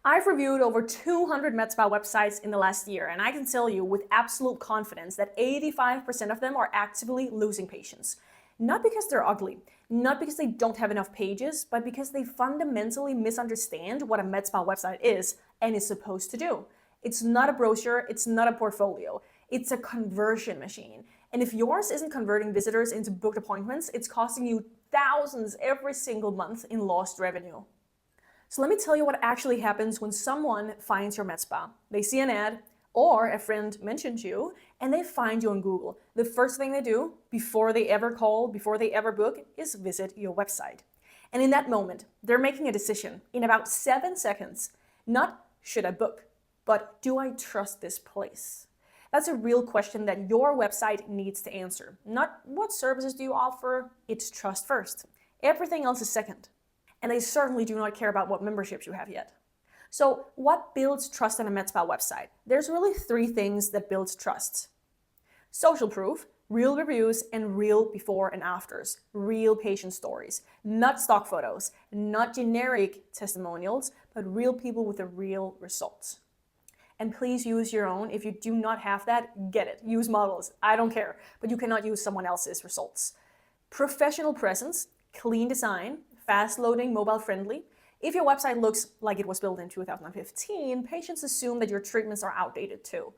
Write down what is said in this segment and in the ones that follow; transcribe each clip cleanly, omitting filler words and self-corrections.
I've reviewed over 200 MedSpa websites in the last year, and I can tell you with absolute confidence that 85% of them are actively losing patients. Not because they're ugly, not because they don't have enough pages, but because they fundamentally misunderstand what a MedSpa website is and is supposed to do. It's not a brochure, it's not a portfolio, it's a conversion machine. And if yours isn't converting visitors into booked appointments, it's costing you thousands every single month in lost revenue. So let me tell you what actually happens when someone finds your MedSpa. They see an ad, or a friend mentions you, and they find you on Google. The first thing they do, before they ever call, before they ever book, is visit your website. And in that moment, they're making a decision in about 7 seconds. Not, should I book, but do I trust this place? That's a real question that your website needs to answer. Not what services do you offer, it's trust first. Everything else is second. And they certainly do not care about what memberships you have yet. So what builds trust on a MedSpa website? There's really 3 things that builds trust. Social proof, real reviews, and real before and afters. Real patient stories. Not stock photos, not generic testimonials, but real people with the real results. And please use your own. If you do not have that, get it. Use models. I don't care. But you cannot use someone else's results. Professional presence, clean design, fast loading, mobile friendly. If your website looks like it was built in 2015, patients assume that your treatments are outdated too.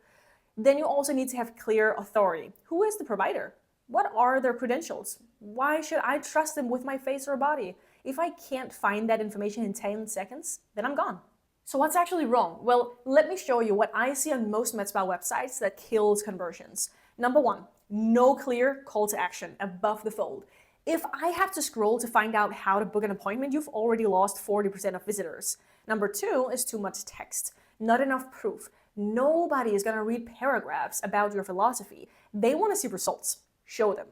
Then you also need to have clear authority. Who is the provider? What are their credentials? Why should I trust them with my face or body? If I can't find that information in 10 seconds, then I'm gone. So what's actually wrong? Well, let me show you what I see on most MedSpa websites that kills conversions. Number 1, no clear call to action above the fold. If I have to scroll to find out how to book an appointment, you've already lost 40% of visitors. Number 2 is too much text, not enough proof. Nobody is going to read paragraphs about your philosophy. They want to see results. Show them.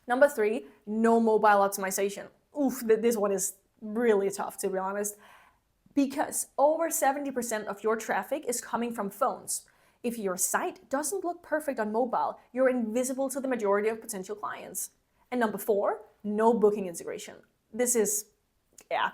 Number 3, no mobile optimization. Oof, this one is really tough, to be honest, because over 70% of your traffic is coming from phones. If your site doesn't look perfect on mobile, you're invisible to the majority of potential clients. And number 4, no booking integration. This is,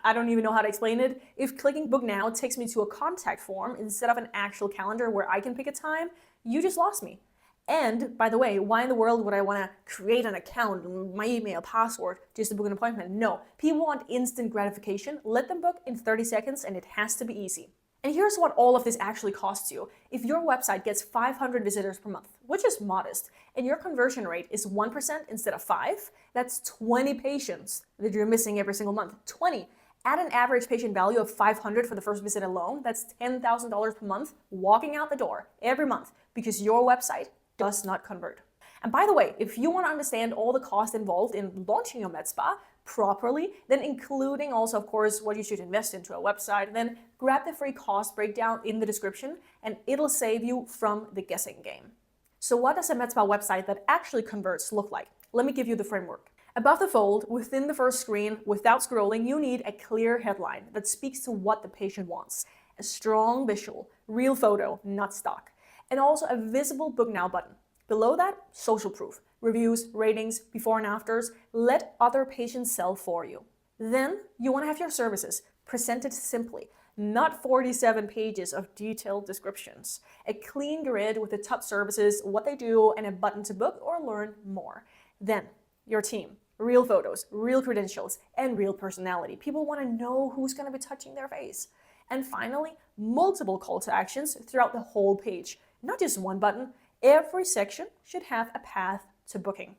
I don't even know how to explain it. If clicking book now takes me to a contact form instead of an actual calendar where I can pick a time, you just lost me. And by the way, why in the world would I want to create an account, my email, password, just to book an appointment? No, people want instant gratification. Let them book in 30 seconds and it has to be easy. And here's what all of this actually costs you. If your website gets 500 visitors per month, which is modest, and your conversion rate is 1% instead of 5, that's 20 patients that you're missing every single month. 20. At an average patient value of 500 for the first visit alone, that's $10,000 per month walking out the door every month because your website does not convert. And by the way, if you want to understand all the costs involved in launching your MedSpa properly, then including also, of course, what you should invest into a website, then grab the free cost breakdown in the description and it'll save you from the guessing game. So what does a MedSpa website that actually converts look like? Let me give you the framework. Above the fold, within the first screen, without scrolling, you need a clear headline that speaks to what the patient wants. A strong visual, real photo, not stock. And also a visible book now button. Below that, social proof, reviews, ratings, before and afters. Let other patients sell for you. Then you want to have your services presented simply, not 47 pages of detailed descriptions. A clean grid with the top services, what they do, and a button to book or learn more. Then your team, real photos, real credentials, and real personality. People want to know who's going to be touching their face. And finally, multiple call to actions throughout the whole page. Not just one button. Every section should have a path to booking.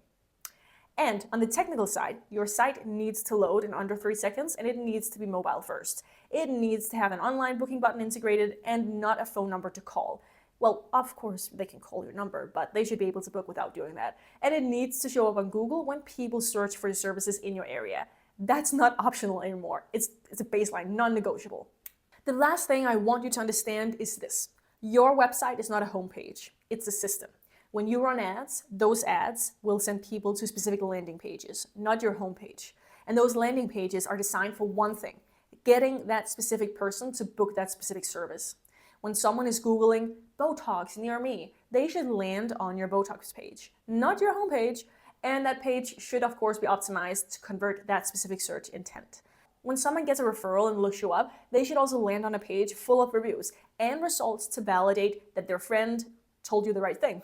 And on the technical side, your site needs to load in under 3 seconds and it needs to be mobile first. It needs to have an online booking button integrated and not a phone number to call. Well, of course, they can call your number, but they should be able to book without doing that. And it needs to show up on Google when people search for the services in your area. That's not optional anymore. It's a baseline, non-negotiable. The last thing I want you to understand is this. Your website is not a homepage, it's a system. When you run ads, those ads will send people to specific landing pages, not your homepage. And those landing pages are designed for one thing, getting that specific person to book that specific service. When someone is Googling Botox near me, they should land on your Botox page, not your homepage, and that page should of course be optimized to convert that specific search intent. When someone gets a referral and looks you up, they should also land on a page full of reviews and results to validate that their friend told you the right thing.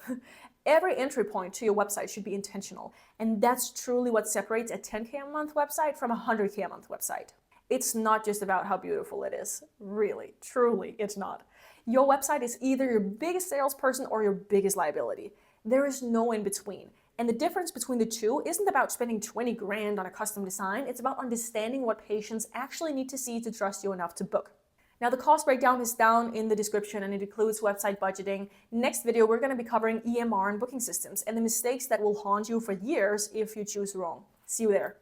Every entry point to your website should be intentional, and that's truly what separates a 10K a month website from a 100K a month website. It's not just about how beautiful it is. Really, truly, it's not. Your website is either your biggest salesperson or your biggest liability. There is no in between. And the difference between the two isn't about spending 20 grand on a custom design, it's about understanding what patients actually need to see to trust you enough to book. Now the cost breakdown is down in the description and it includes website budgeting. Next video, we're going to be covering EMR and booking systems and the mistakes that will haunt you for years if you choose wrong. See you there.